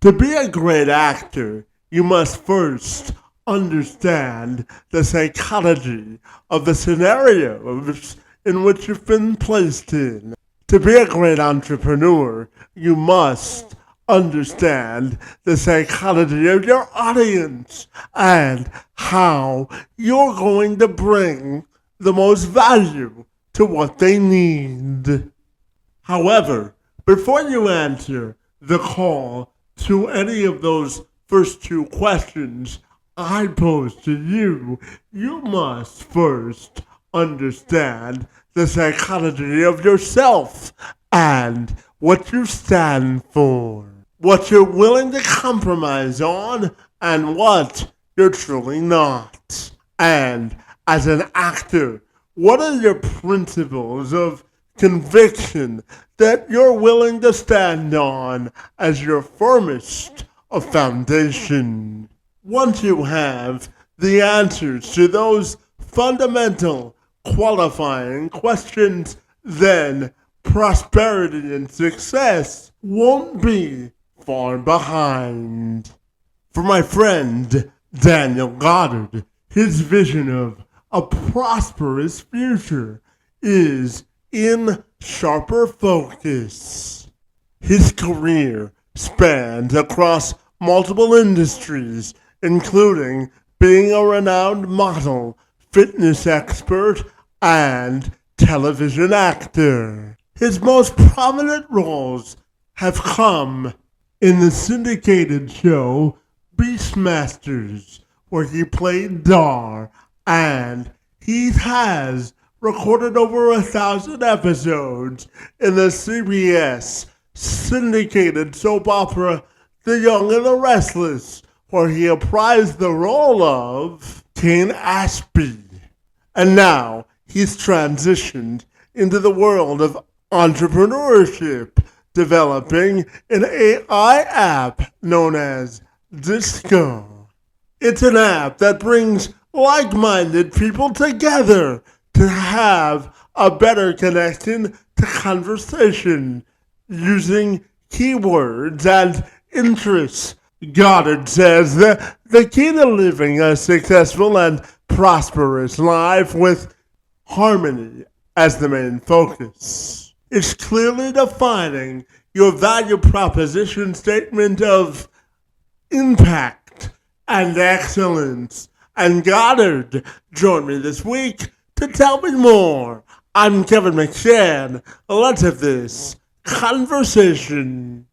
To be a great actor, you must first understand the psychology of the scenarios in which you've been placed in. To be a great entrepreneur, you must understand the psychology of your audience and how you're going to bring the most value to what they need. However, before you answer the call to any of those first two questions I pose to you, you must first understand the psychology of yourself and what you stand for, what you're willing to compromise on, and what you're truly not. And as an actor, what are your principles of conviction that you're willing to stand on as your firmest of foundation? Once you have the answers to those fundamental qualifying questions, then prosperity and success won't be far behind. For my friend Daniel Goddard, his vision of a prosperous future is in sharper focus. His career spans across multiple industries, including being a renowned model, fitness expert, and television actor. His most prominent roles have come in the syndicated show Beastmasters, where he played Dar, and he has recorded over 1,000 episodes in the CBS syndicated soap opera The Young and the Restless, where he apprised the role of Cane Ashby. And now he's transitioned into the world of entrepreneurship, developing an AI app known as Dysko. It's an app that brings like-minded people together to have a better connection to conversation using keywords and interests. Goddard says that the key to living a successful and prosperous life with harmony as the main focus is clearly defining your value proposition statement of impact and excellence. And Goddard joined me this week to tell me more. I'm Kevin McShann. Let's have this conversation.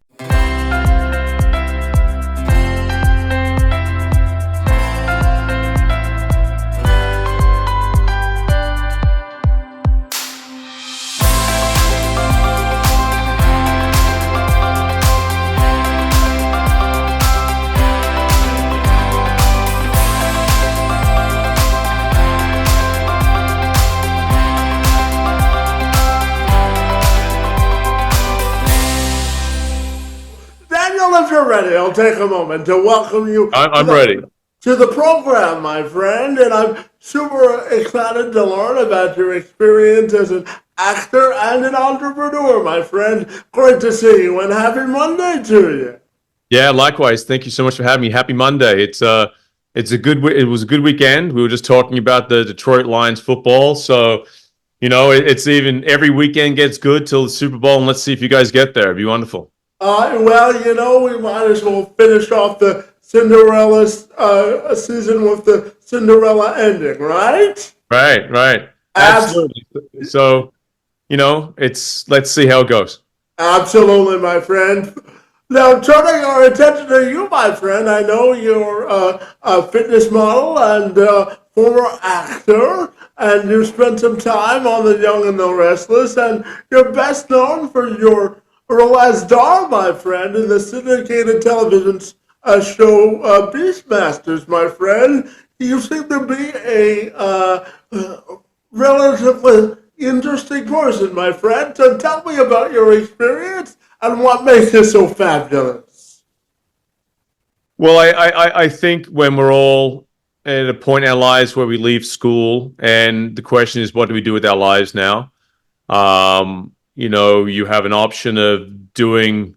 If you're ready, I'll take a moment to welcome you I'm ready. To the program, my friend, and I'm super excited to learn about your experience as an actor and an entrepreneur, my friend. Great to see you, and happy Monday to you. Yeah, likewise. Thank you so much for having me. Happy Monday. It was a good weekend. We were just talking about the Detroit Lions football, so it's even every weekend gets good till the Super Bowl, and let's see if you guys get there. It'd be wonderful. Well, we might as well finish off the Cinderella season with the Cinderella ending, right? Right. Absolutely. So, let's see how it goes. Absolutely, my friend. Now, turning our attention to you, my friend, I know you're a fitness model and former actor, and you spent some time on The Young and the Restless, and you're best known for your role as Dar, my friend, in the syndicated television show Beastmasters, my friend. You seem to be a relatively interesting person, my friend. So tell me about your experience and what makes it so fabulous. Well, I think when we're all at a point in our lives where we leave school, and the question is, what do we do with our lives now? You have an option of doing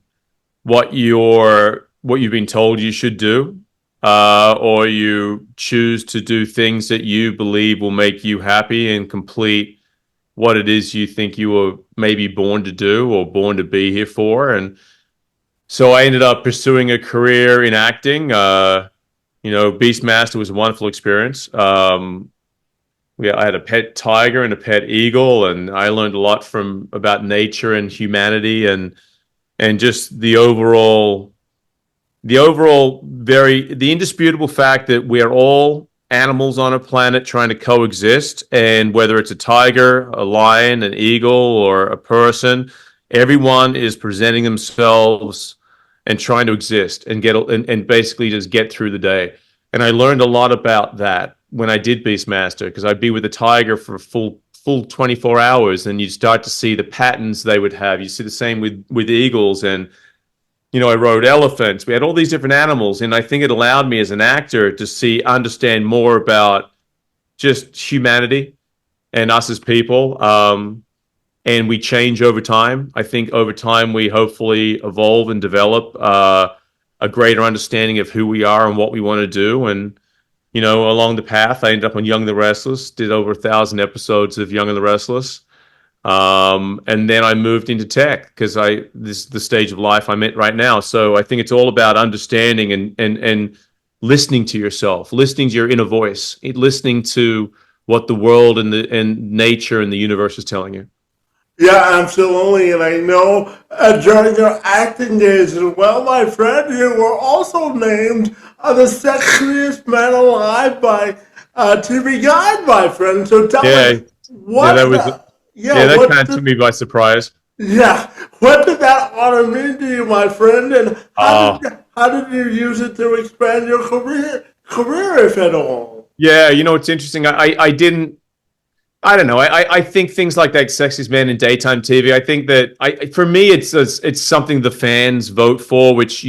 what you're what you've been told you should do, or you choose to do things that you believe will make you happy and complete what it is you think you were maybe born to do or born to be here for. And so I ended up pursuing a career in acting. Beastmaster was a wonderful experience. I had a pet tiger and a pet eagle, and I learned a lot about nature and humanity and just the indisputable fact that we are all animals on a planet trying to coexist. And whether it's a tiger, a lion, an eagle, or a person, everyone is presenting themselves and trying to exist and and basically just get through the day. And I learned a lot about that when I did Beastmaster, because I'd be with a tiger for a full 24 hours, and you'd start to see the patterns they would have. You see the same with eagles, and I rode elephants. We had all these different animals, and I think it allowed me as an actor to understand more about just humanity and us as people. And we change over time. I think over time we hopefully evolve and develop a greater understanding of who we are and what we want to do. And along the path, I ended up on Young and the Restless. Did over 1,000 episodes of Young and the Restless. And then I moved into tech because this is the stage of life I'm at right now. So I think it's all about understanding and listening to yourself, listening to your inner voice, listening to what the world and nature and the universe is telling you. Yeah, absolutely. And I know during your acting days as well, my friend, you were also named the sexiest man alive by TV Guide, my friend. So tell me, what that kind of took me by surprise. Yeah, what did that honor mean to you, my friend? And how did you use it to expand your career, if at all? Yeah, it's interesting. I don't know. I think things like that, Sexiest Man in daytime TV. I think that for me, it's something the fans vote for. Which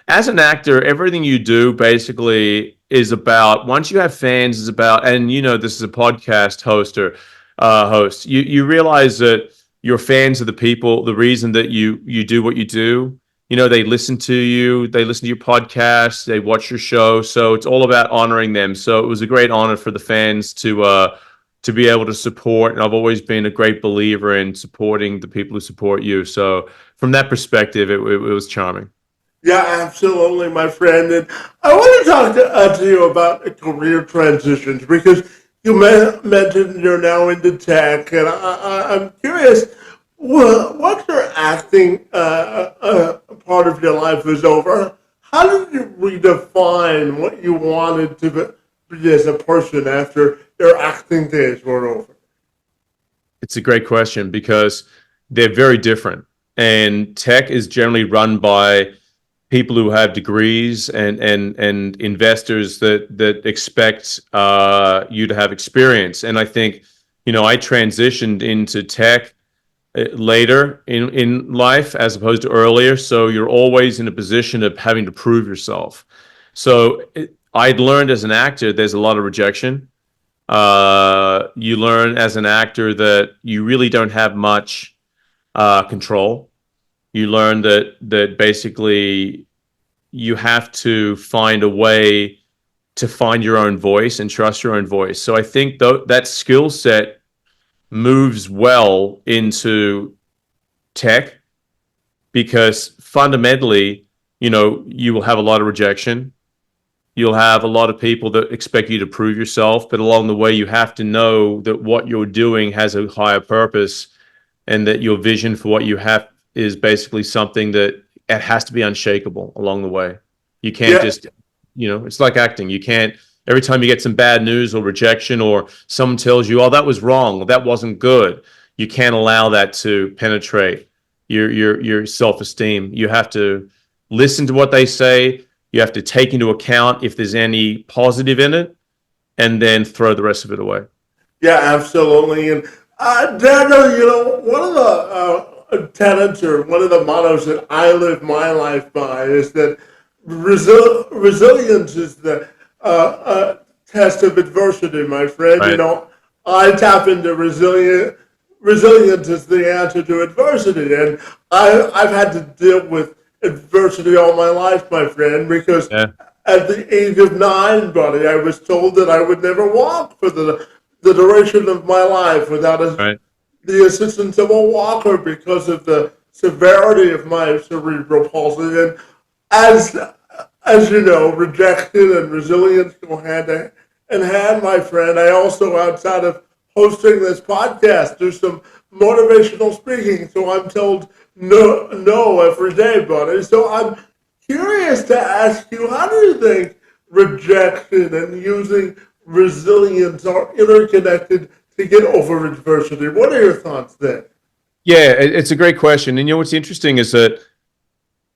as an actor, everything you do basically is about. Once you have fans, is about. And this is a podcast host. You realize that your fans are the people. The reason that you do what you do. They listen to you. They listen to your podcast. They watch your show. So it's all about honoring them. So it was a great honor for the fans to be able to support. And I've always been a great believer in supporting the people who support you. So from that perspective, it was charming. Yeah, absolutely, my friend. And I want to talk to you about career transitions because you mentioned you're now into tech. And I'm curious, once your acting part of your life is over, how did you redefine what you wanted to be as a person after your acting days were over? It's a great question because they're very different. And tech is generally run by people who have degrees and investors that expect you to have experience. And I think, I transitioned into tech later in life as opposed to earlier. So you're always in a position of having to prove yourself. So I'd learned as an actor, there's a lot of rejection. You learn as an actor that you really don't have much control. You learn that basically you have to find a way to find your own voice and trust your own voice. So I think that skill set moves well into tech because fundamentally, you will have a lot of rejection. You'll have a lot of people that expect you to prove yourself, but along the way, you have to know that what you're doing has a higher purpose and that your vision for what you have is basically something that it has to be unshakable along the way. You can't just, it's like acting. You can't, every time you get some bad news or rejection or someone tells you, oh, that was wrong, that wasn't good, you can't allow that to penetrate your self-esteem. You have to listen to what they say. You have to take into account if there's any positive in it, and then throw the rest of it away. Yeah, absolutely. And Daniel, one of the tenets or one of the mottos that I live my life by is that resilience is the test of adversity, my friend. Right. I tap into resilience. Resilience is the answer to adversity, and I've had to deal with adversity all my life, my friend, because Yeah. at the age of 9, buddy, I was told that I would never walk for the duration of my life without Right. the assistance of a walker because of the severity of my cerebral palsy. And as as you know, rejection and resilience go in hand, my friend. I also, outside of hosting this podcast, do some motivational speaking. So I'm told no every day, buddy. So I'm curious to ask you, how do you think rejection and using resilience are interconnected to get over adversity? What are your thoughts there? Yeah, it's a great question. And you know what's interesting is that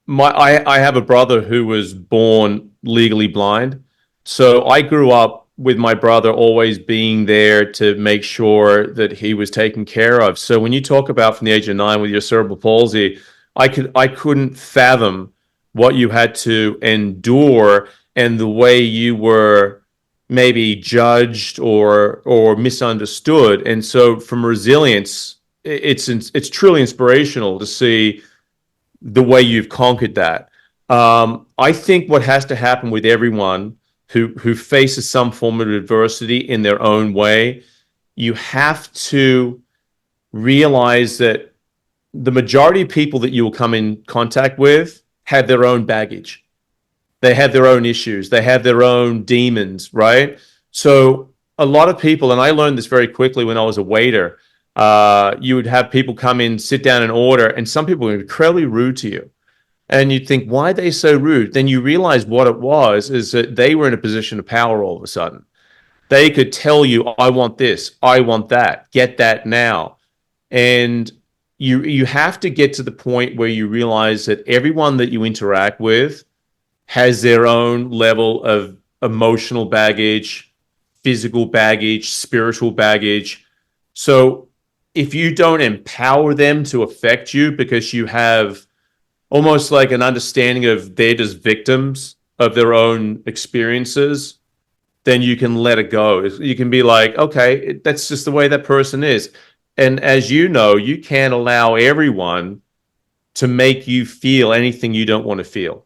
I have a brother who was born legally blind. So I grew up with my brother always being there to make sure that he was taken care of. So when you talk about from the age of 9 with your cerebral palsy, I couldn't fathom what you had to endure and the way you were maybe judged or misunderstood. And so from resilience, it's truly inspirational to see the way you've conquered that. I think what has to happen with everyone who faces some form of adversity in their own way, you have to realize that the majority of people that you will come in contact with have their own baggage. They have their own issues. They have their own demons, right? So a lot of people, and I learned this very quickly when I was a waiter, you would have people come in, sit down and order, and some people were incredibly rude to you. And you'd think, why are they so rude? Then you realize what it was is that they were in a position of power all of a sudden. They could tell you, I want this, I want that, get that now. And you have to get to the point where you realize that everyone that you interact with has their own level of emotional baggage, physical baggage, spiritual baggage. So if you don't empower them to affect you because you have almost like an understanding of they're just victims of their own experiences, then you can let it go. You can be like, okay, that's just the way that person is. And as you know, you can't allow everyone to make you feel anything you don't want to feel.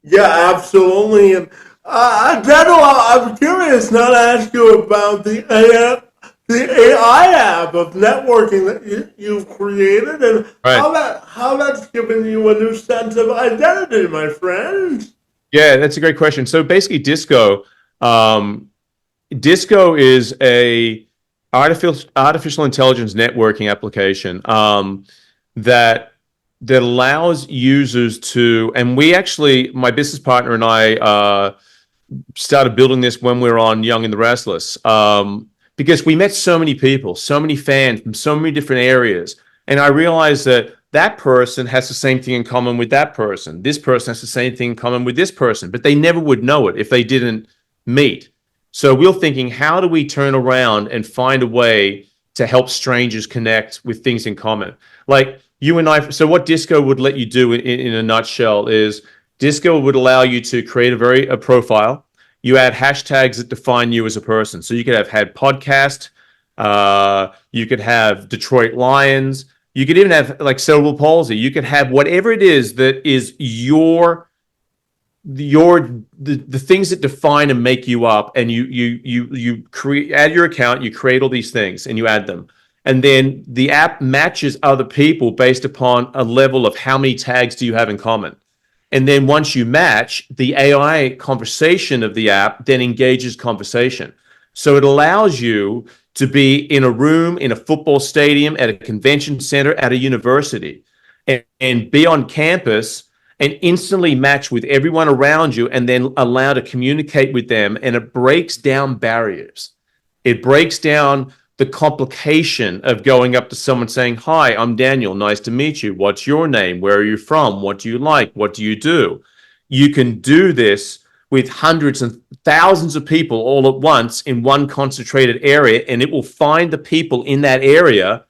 Yeah, absolutely. And Daniel, I'm curious now to ask you about the AI app of networking that you've created, and Right. how that's given you a new sense of identity, my friend. Yeah, that's a great question. So basically, um, Dysko is a artificial intelligence networking application that allows users to, and we actually, my business partner and I started building this when we were on Young and the Restless, because we met so many people, so many fans from so many different areas, and I realized that that person has the same thing in common with that person. This person has the same thing in common with this person, but they never would know it if they didn't meet. So we're thinking, how do we turn around and find a way to help strangers connect with things in common? Like you and I, so what Dysko would let you do in a nutshell is Dysko would allow you to create a profile. You add hashtags that define you as a person. So you could have had podcast, you could have Detroit Lions, you could even have like cerebral palsy. You could have whatever it is that is the things that define and make you up, and you create, add your account, you create all these things and you add them, and then the app matches other people based upon a level of how many tags do you have in common. And then once you match, the AI conversation of the app then engages conversation. So it allows you to be in a room, in a football stadium, at a convention center, at a university, and be on campus and instantly match with everyone around you and then allow to communicate with them. And it breaks down barriers. It breaks down the complication of going up to someone saying, hi, I'm Daniel. Nice to meet you. What's your name? Where are you from? What do you like? What do you do? You can do this with hundreds and thousands of people all at once in one concentrated area, and it will find the people in that area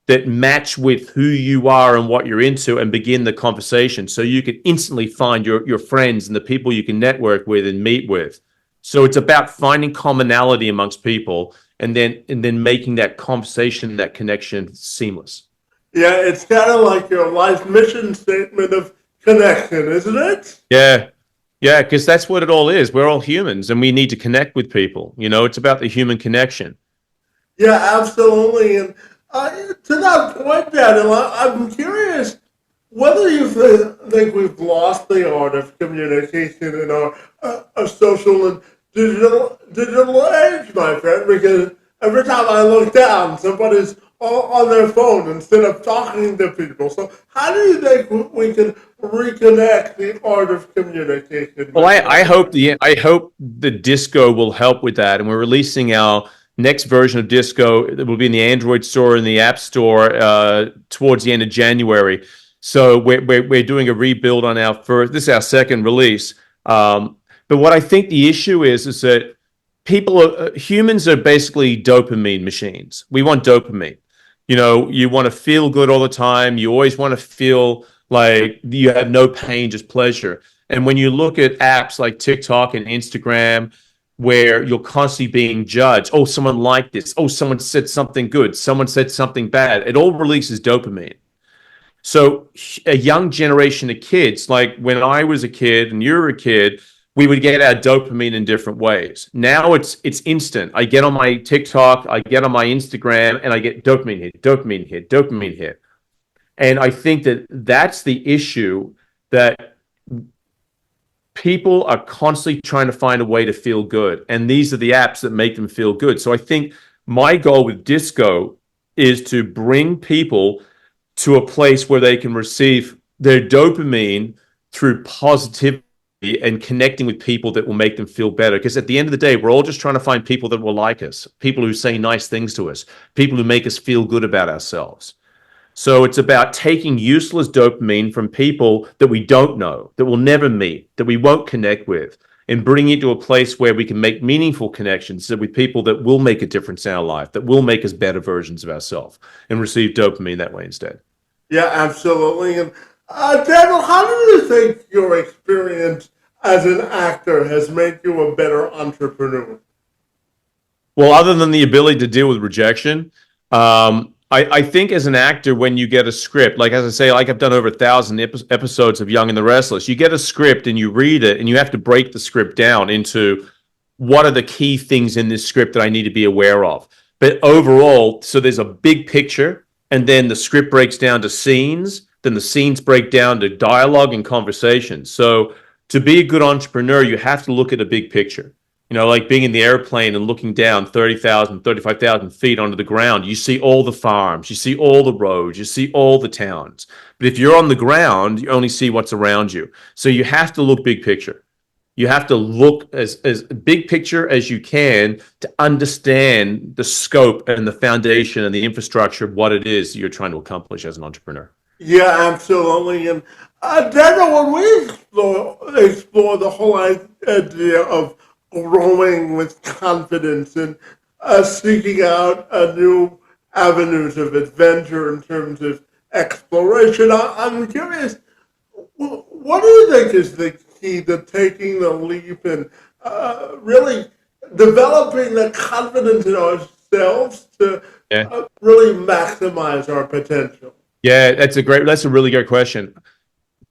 that match with who you are and what you're into and begin the conversation. So you can instantly find your friends and the people you can network with and meet with. So it's about finding commonality amongst people and then making that conversation, that connection seamless. Yeah, it's kind of like your life mission statement of connection, isn't it? Yeah. Yeah, because that's what it all is. We're all humans and we need to connect with people. You know, it's about the human connection. Yeah, absolutely. And to that point, Daniel, I'm curious whether you think we've lost the art of communication in our social and digital age, my friend, because every time I look down, somebody's on their phone instead of talking to people. So how do you think we can reconnect the art of communication, Well, my friend? I hope the Disco will help with that, and we're releasing our next version of Disco that will be in the Android store and the App Store towards the end of January. So we're doing a rebuild on our first. This is our second release. But what I think the issue is that humans are basically dopamine machines. We want dopamine. You know, you want to feel good all the time. You always want to feel like you have no pain, just pleasure. And when you look at apps like TikTok and Instagram, where you're constantly being judged, oh, someone liked this, oh, someone said something good, someone said something bad, it all releases dopamine. So a young generation of kids, like when I was a kid and you were a kid, we would get our dopamine in different ways. Now it's instant. I get on my TikTok, I get on my Instagram, and I get dopamine hit, dopamine hit, dopamine hit. And I think that that's the issue, that people are constantly trying to find a way to feel good. And these are the apps that make them feel good. So I think my goal with Disco is to bring people to a place where they can receive their dopamine through positivity and connecting with people that will make them feel better. Because at the end of the day, we're all just trying to find people that will like us, people who say nice things to us, people who make us feel good about ourselves. So it's about taking useless dopamine from people that we don't know, that we'll never meet, that we won't connect with, and bringing it to a place where we can make meaningful connections with people that will make a difference in our life, that will make us better versions of ourselves, and receive dopamine that way instead. Yeah, absolutely. And Daniel, how do you think your experience as an actor has made you a better entrepreneur? Well, other than the ability to deal with rejection, I think as an actor, when you get a script, like as I say, like I've done over 1,000 episodes of Young and the Restless, you get a script and you read it and you have to break the script down into what are the key things in this script that I need to be aware of. But overall, so there's a big picture, and then the script breaks down to scenes, then the scenes break down to dialogue and conversation. So to be a good entrepreneur, you have to look at a big picture. You know, like being in the airplane and looking down 30,000, 35,000 feet onto the ground, you see all the farms, you see all the roads, you see all the towns. But if you're on the ground, you only see what's around you. So you have to look big picture. You have to look as big picture as you can to understand the scope and the foundation and the infrastructure of what it is you're trying to accomplish as an entrepreneur. Yeah, absolutely. And Daniel, when we explore the whole idea of growing with confidence and seeking out new avenues of adventure in terms of exploration, I'm curious, what do you think is the key to taking the leap and really developing the confidence in ourselves to Yeah. really maximize our potential? Yeah, that's a really great question.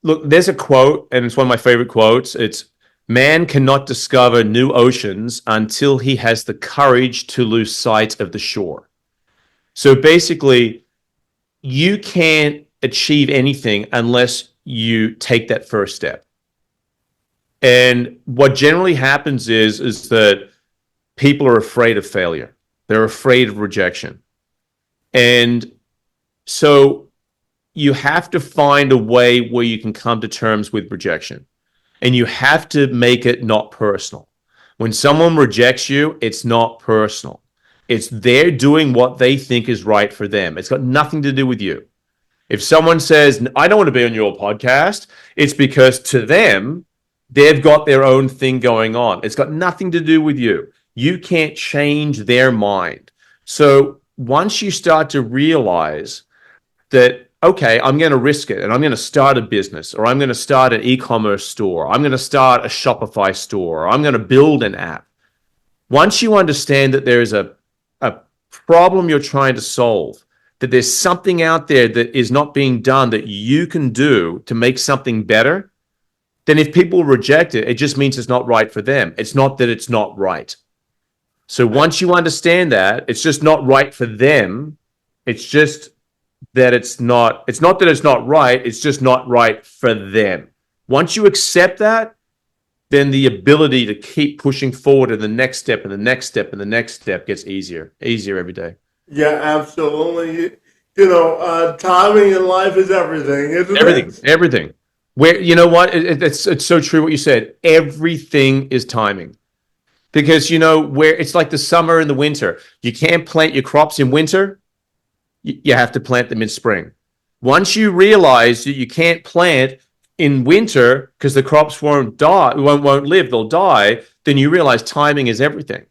Look, there's a quote, and it's one of my favorite quotes. It's man cannot discover new oceans until he has the courage to lose sight of the shore. So basically, you can't achieve anything unless you take that first step. And what generally happens is that people are afraid of failure. They're afraid of rejection. And so you have to find a way where you can come to terms with rejection. And you have to make it not personal. When someone rejects you, it's not personal. It's they're doing what they think is right for them. It's got nothing to do with you. If someone says, I don't want to be on your podcast, it's because to them, they've got their own thing going on. It's got nothing to do with you. You can't change their mind. So once you start to realize that, okay, I'm going to risk it and I'm going to start a business, or I'm going to start an e-commerce store, I'm going to start a Shopify store, or I'm going to build an app. Once you understand that there is a problem you're trying to solve, that there's something out there that is not being done that you can do to make something better, then if people reject it, it just means it's not right for them. It's not that it's not right. So once you understand that, it's just not right for them. It's just that it's not that it's not right. It's just not right for them. Once you accept that, then the ability to keep pushing forward to the next step and the next step and the next step gets easier every day. Yeah, absolutely. Timing in life is everything, isn't it? Everything. Where, you know what? It's so true what you said. Everything is timing. Because, where it's like the summer and the winter. You can't plant your crops in winter. You have to plant them in spring. Once you realize that you can't plant in winter because the crops won't live, they'll die, then you realize timing is everything.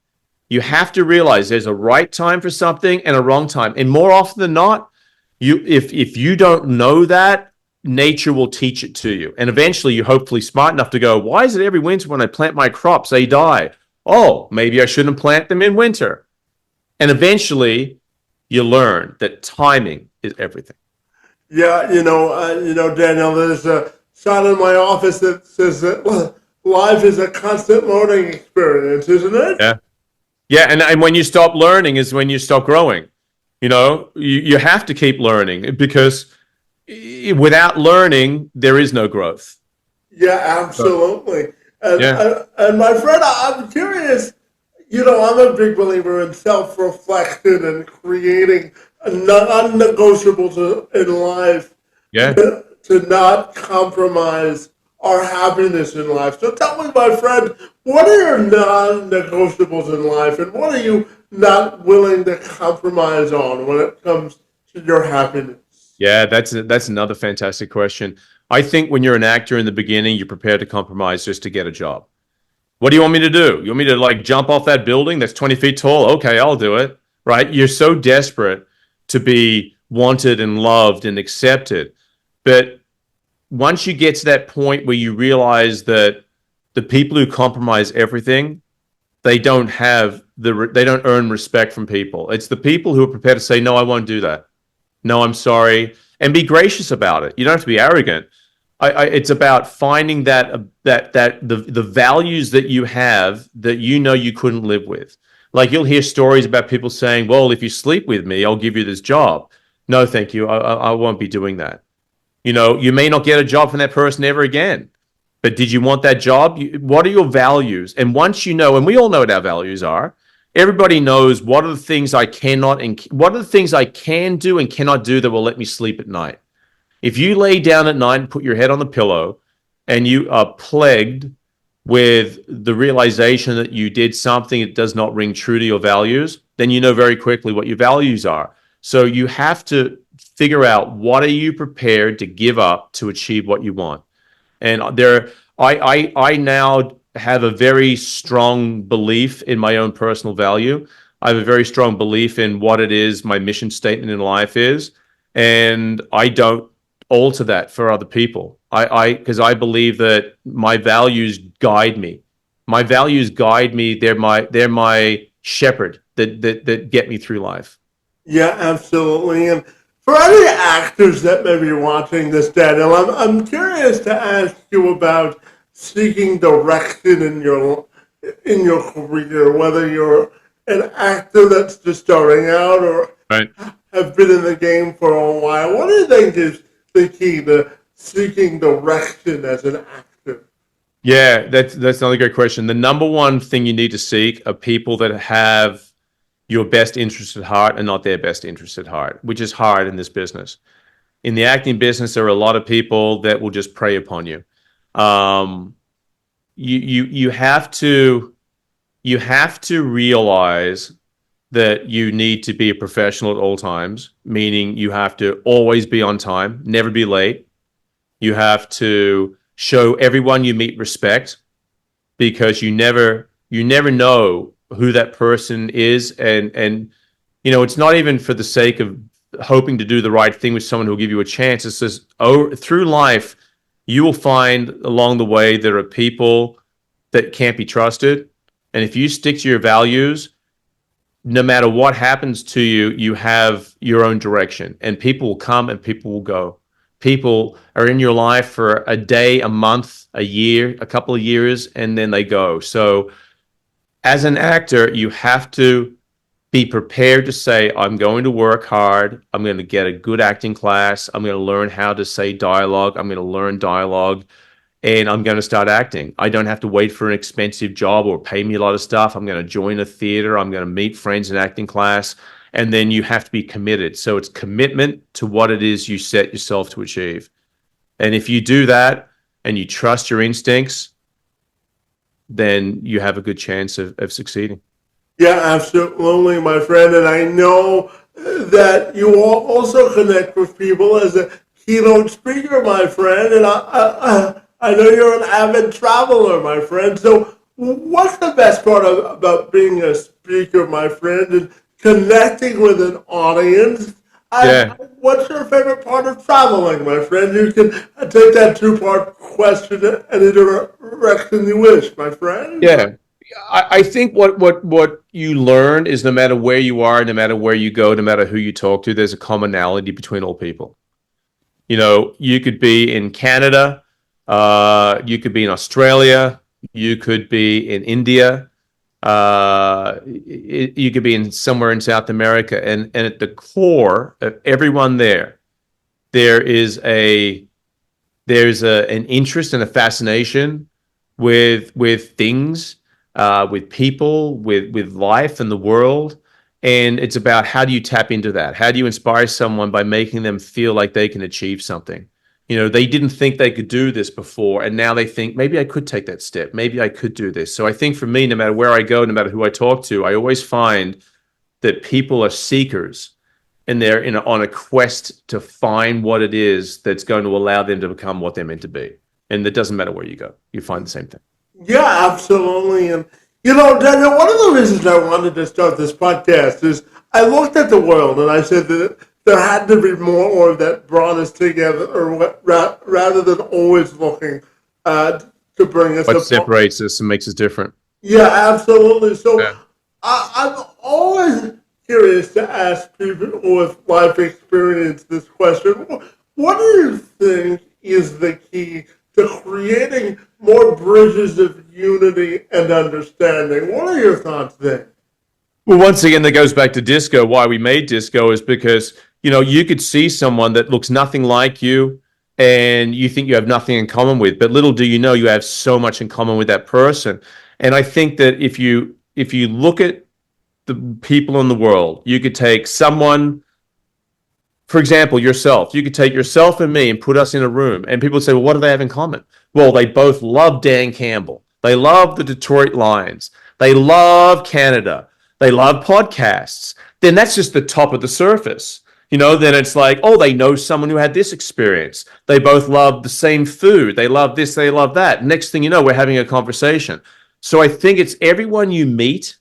You have to realize there's a right time for something and a wrong time. And more often than not, if you don't know that, nature will teach it to you. And eventually you're hopefully smart enough to go, why is it every winter when I plant my crops, they die? Oh, maybe I shouldn't plant them in winter. And eventually you learn that timing is everything. Yeah, Daniel, there's a sign in my office that says that life is a constant learning experience, isn't it? Yeah. Yeah, and when you stop learning is when you stop growing. You have to keep learning because without learning, there is no growth. Yeah, absolutely. And my friend, I'm curious, I'm a big believer in self-reflection and creating non-negotiables in life to not compromise our happiness in life. So tell me, my friend, what are your non-negotiables in life, and what are you not willing to compromise on when it comes to your happiness? Yeah, that's another fantastic question. I think when you're an actor in the beginning, you're prepared to compromise just to get a job. What do you want me to do? You want me to jump off that building that's 20 feet tall? Okay, I'll do it. Right? You're so desperate to be wanted and loved and accepted. But once you get to that point where you realize that the people who compromise everything, they don't earn respect from people. It's the people who are prepared to say, no, I won't do that. No, I'm sorry. And be gracious about it. You don't have to be arrogant. It's about finding that the values that you have that you couldn't live with. Like you'll hear stories about people saying, well, if you sleep with me, I'll give you this job. No, thank you. I won't be doing that. You may not get a job from that person ever again. But did you want that job? What are your values? And once you know, and we all know what our values are, everybody knows what are the things I cannot and what are the things I can do and cannot do that will let me sleep at night. If you lay down at night and put your head on the pillow and you are plagued with the realization that you did something that does not ring true to your values, then you know very quickly what your values are. So you have to figure out what are you prepared to give up to achieve what you want. And I now have a very strong belief in my own personal value. I have a very strong belief in what it is my mission statement in life is, and I don't alter that for other people. Because I believe that my values guide me. My values guide me. They're my shepherd that get me through life. Yeah, absolutely. And for any actors that may be watching this, Daniel, I'm curious to ask you about seeking direction in your career, whether you're an actor that's just starting out or have been in the game for a while. What do you think is the key to seeking direction as an actor? Yeah, that's another great question. The number one thing you need to seek are people that have your best interest at heart and not their best interest at heart, which is hard in this business. In the acting business, there are a lot of people that will just prey upon you. You have to realize that you need to be a professional at all times, meaning you have to always be on time, never be late. You have to show everyone you meet respect because you never know who that person is. And it's not even for the sake of hoping to do the right thing with someone who'll give you a chance. It's just through life, you will find along the way there are people that can't be trusted. And if you stick to your values, no matter what happens to you, you have your own direction, and people will come and people will go. People are in your life for a day, a month, a year, a couple of years, and then they go. So as an actor, you have to be prepared to say, I'm going to work hard. I'm going to get a good acting class. I'm going to learn how to say dialogue. I'm going to learn dialogue, and I'm going to start acting. I don't have to wait for an expensive job or pay me a lot of stuff. I'm going to join a theater. I'm going to meet friends in acting class. And then you have to be committed. So it's commitment to what it is you set yourself to achieve. And if you do that and you trust your instincts, then you have a good chance of succeeding. Yeah, absolutely, my friend. And I know that you all also connect with people as a keynote speaker, my friend. And I know you're an avid traveler, my friend. So what's the best part about being a speaker, my friend, and connecting with an audience? Yeah. What's your favorite part of traveling, my friend? You can take that two-part question any direction you wish, my friend. Yeah. I think what you learn is no matter where you are, no matter where you go, no matter who you talk to, there's a commonality between all people. You know, you could be in Canada, you could be in Australia, you could be in India, you could be in somewhere in South America, and at the core of everyone there is an interest and a fascination with things, with people, with life and the world. And it's about, how do you tap into that? How do you inspire someone by making them feel like they can achieve something? You know, they didn't think they could do this before, and now they think, maybe I could take that step. Maybe I could do this. So I think for me, no matter where I go, no matter who I talk to, I always find that people are seekers, and they're on a quest to find what it is that's going to allow them to become what they're meant to be. And it doesn't matter where you go. You find the same thing. Yeah, absolutely. And, Daniel, one of the reasons I wanted to start this podcast is I looked at the world and I said that there had to be more that brought us together, or rather than always looking to bring us What apart. separates us and makes us different. Yeah, absolutely. So Yeah. I'm always curious to ask people with life experience this question. What do you think is the key to creating more bridges of unity and understanding? What are your thoughts there? Well, once again, that goes back to Dysko. Why we made Dysko is because, you could see someone that looks nothing like you and you think you have nothing in common with, but little do you know, you have so much in common with that person. And I think that if you look at the people in the world, you could take someone, for example, yourself. You could take yourself and me and put us in a room, and people would say, well, what do they have in common? Well, they both love Dan Campbell. They love the Detroit Lions. They love Canada. They love podcasts. Then that's just the top of the surface. Then it's like, oh, they know someone who had this experience. They both love the same food. They love this, they love that. Next thing you know, we're having a conversation. So I think it's everyone you meet,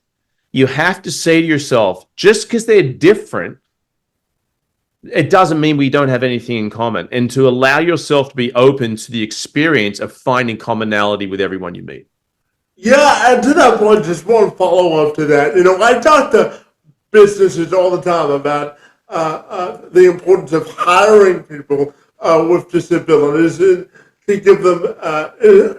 you have to say to yourself, just because they're different, it doesn't mean we don't have anything in common. And to allow yourself to be open to the experience of finding commonality with everyone you meet. Yeah, and to that point, just one follow-up to that. I talk to businesses all the time about the importance of hiring people with disabilities and to give them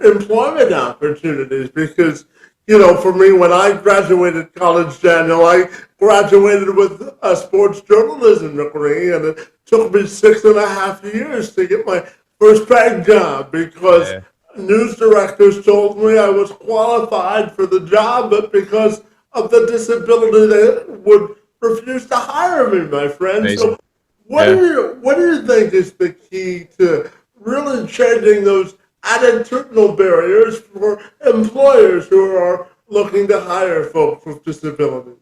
employment opportunities, because, for me, when I graduated college, Daniel, I graduated with a sports journalism degree, and it took me 6.5 years to get my first paid job because news directors told me I was qualified for the job, but because of the disability, they would refuse to hire me, my friend. Amazing. So what do you think is the key to really changing those attitudinal barriers for employers who are looking to hire folks with disabilities?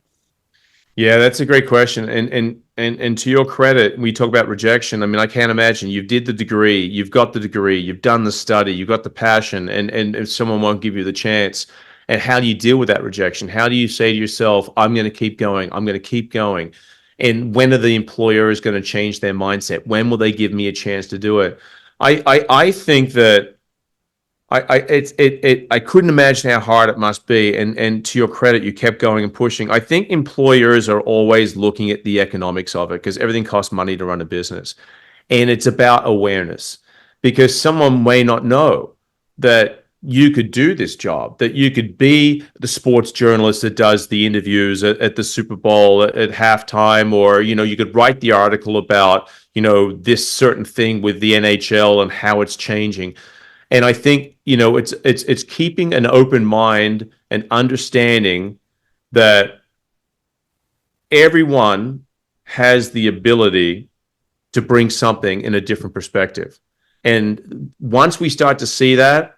Yeah, that's a great question. And to your credit, we talk about rejection. I mean, I can't imagine. You did the degree, you've got the degree, you've done the study, you've got the passion, and if someone won't give you the chance, and how do you deal with that rejection? How do you say to yourself, I'm going to keep going, I'm going to keep going? And when are the employers going to change their mindset? When will they give me a chance to do it? I think that I couldn't imagine how hard it must be. And to your credit, you kept going and pushing. I think employers are always looking at the economics of it because everything costs money to run a business. And it's about awareness because someone may not know that you could do this job, that you could be the sports journalist that does the interviews at the Super Bowl at halftime, or, you could write the article about, this certain thing with the NHL and how it's changing. And I think, it's keeping an open mind and understanding that everyone has the ability to bring something in a different perspective. And once we start to see that,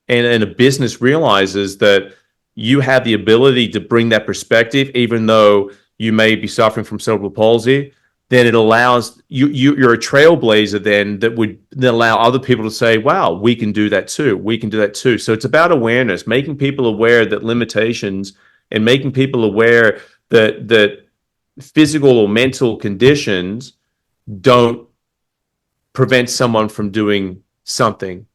and a business realizes that you have the ability to bring that perspective, even though you may be suffering from cerebral palsy, then it allows you're a trailblazer then that would then allow other people to say, wow, we can do that too. We can do that too. So it's about awareness, making people aware that limitations, and making people aware that physical or mental conditions don't prevent someone from doing something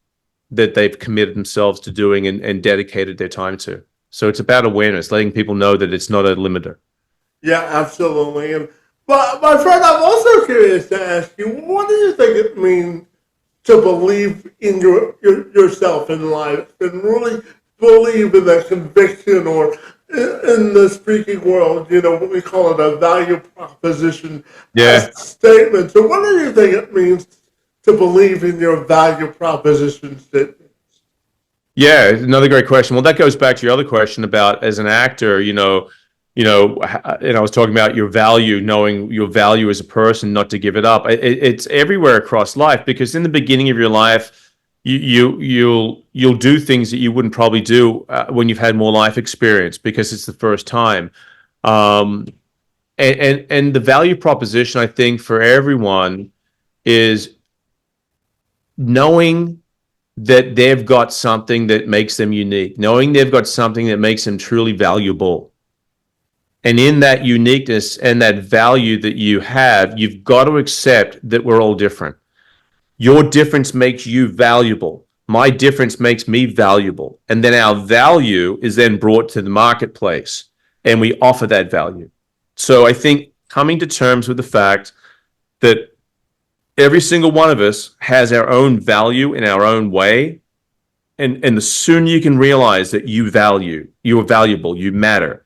that they've committed themselves to doing and dedicated their time to. So it's about awareness, letting people know that it's not a limiter. Yeah, absolutely. But my friend, I'm also curious to ask you, what do you think it means to believe in yourself in life and really believe in that conviction, or in the speaking world, we call it a value proposition statement. So what do you think it means to believe in your value proposition statement? Yeah, another great question. Well, that goes back to your other question about, as an actor, and I was talking about your value, knowing your value as a person, not to give it up. It's everywhere across life, because in the beginning of your life, you'll do things that you wouldn't probably do when you've had more life experience, because it's the first time. And the value proposition, I think, for everyone is knowing that they've got something that makes them unique, knowing they've got something that makes them truly valuable. And in that uniqueness and that value that you have, you've got to accept that we're all different. Your difference makes you valuable. My difference makes me valuable. And then our value is then brought to the marketplace, and we offer that value. So I think coming to terms with the fact that every single one of us has our own value in our own way. And the sooner you can realize that you're valuable, you matter,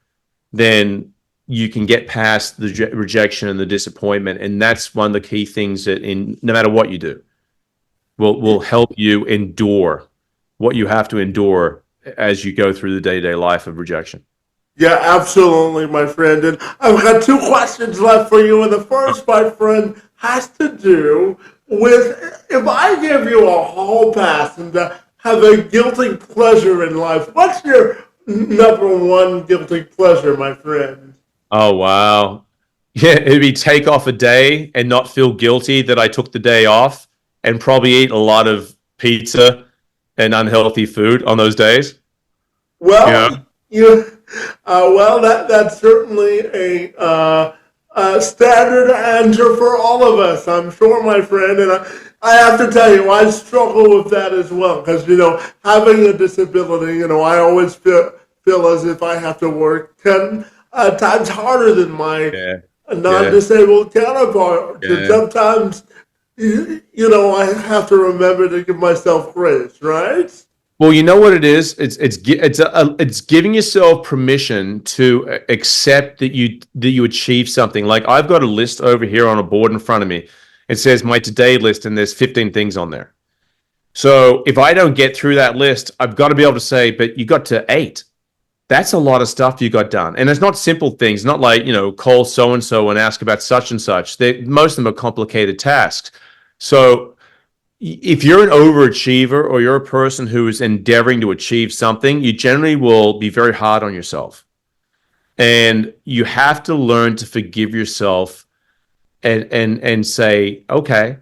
then you can get past the rejection and the disappointment. And that's one of the key things that, no matter what you do, will help you endure what you have to endure as you go through the day-to-day life of rejection. Yeah, absolutely, my friend. And I've got two questions left for you. And the first, my friend, has to do with, if I give you a hall pass and have a guilty pleasure in life, what's your number one guilty pleasure, my friend? Oh, wow. Yeah, it'd be take off a day and not feel guilty that I took the day off, and probably eat a lot of pizza and unhealthy food on those days. Well, that's certainly a standard answer for all of us, I'm sure, my friend. And I have to tell you, I struggle with that as well, because having a disability, I always feel as if I have to work 10 times harder than my non-disabled counterpart. Yeah. And sometimes, I have to remember to give myself grace, right? Well, you know what it is? It's giving yourself permission to accept that you achieve something. Like, I've got a list over here on a board in front of me. It says my today list, and there's 15 things on there. So if I don't get through that list, I've got to be able to say, but you got to 8. That's a lot of stuff you got done. And it's not simple things, not like, call so-and-so and ask about such and such. Most of them are complicated tasks. So if you're an overachiever, or you're a person who is endeavoring to achieve something, you generally will be very hard on yourself. And you have to learn to forgive yourself and say, okay,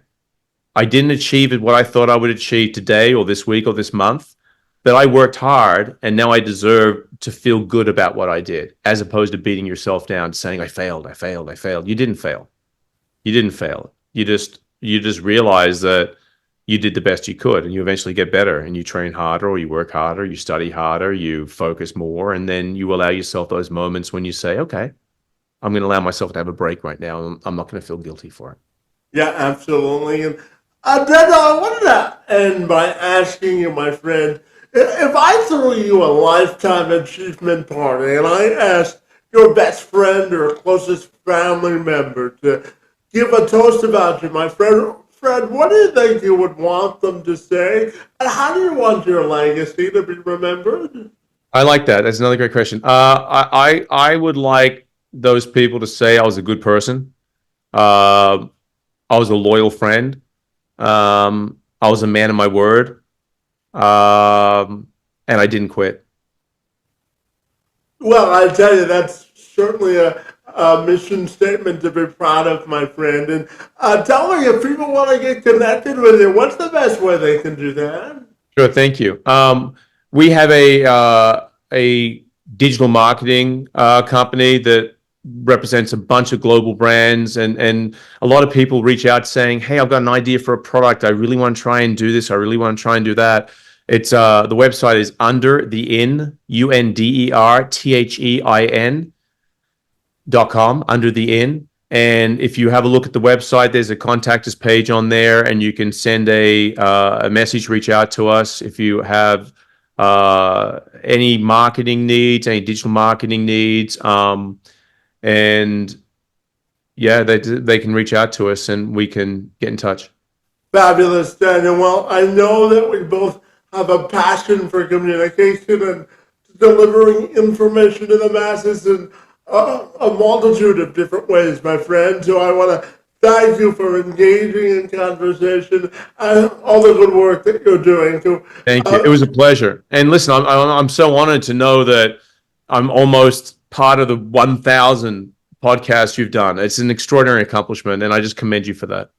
I didn't achieve what I thought I would achieve today or this week or this month, but I worked hard, and now I deserve to feel good about what I did, as opposed to beating yourself down, saying, I failed. You didn't fail. You just realize that you did the best you could, and you eventually get better, and you train harder, or you work harder, you study harder, you focus more, and then you allow yourself those moments when you say, okay, I'm going to allow myself to have a break right now, and I'm not going to feel guilty for it. Yeah, absolutely. And then I wanted to end by asking you, my friend, if I threw you a lifetime achievement party and I asked your best friend or closest family member to give a toast about you, my friend, Fred, what do you think you would want them to say? And how do you want your legacy to be remembered? I like that. That's another great question. I would like those people to say I was a good person. I was a loyal friend. I was a man of my word. And I didn't quit. Well, I tell you, that's certainly a mission statement to be proud of, my friend. And tell me, if people want to get connected with you, what's the best way they can do that? Sure, thank you. We have a digital marketing company that represents a bunch of global brands, and a lot of people reach out saying, "Hey, I've got an idea for a product. I really want to try and do this. I really want to try and do that." It's the website is underthein.com, under the in. And if you have a look at the website, there's a contact us page on there, and you can send a message, reach out to us if you have any marketing needs, any digital marketing needs. And yeah, they can reach out to us and we can get in touch. Fabulous, Daniel. Well, I know that we both have a passion for communication and delivering information to the masses in a multitude of different ways, my friend. So I want to thank you for engaging in conversation and all the good work that you're doing. Thank you. It was a pleasure. And listen, I'm so honored to know that I'm almost part of the 1,000 podcasts you've done. It's an extraordinary accomplishment, and I just commend you for that.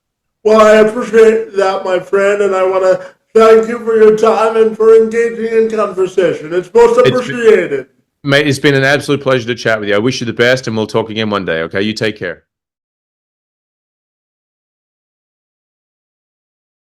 Well, I appreciate that, my friend, and I want to thank you for your time and for engaging in conversation. It's most appreciated. Mate, it's been an absolute pleasure to chat with you. I wish you the best, and we'll talk again one day, okay? You take care.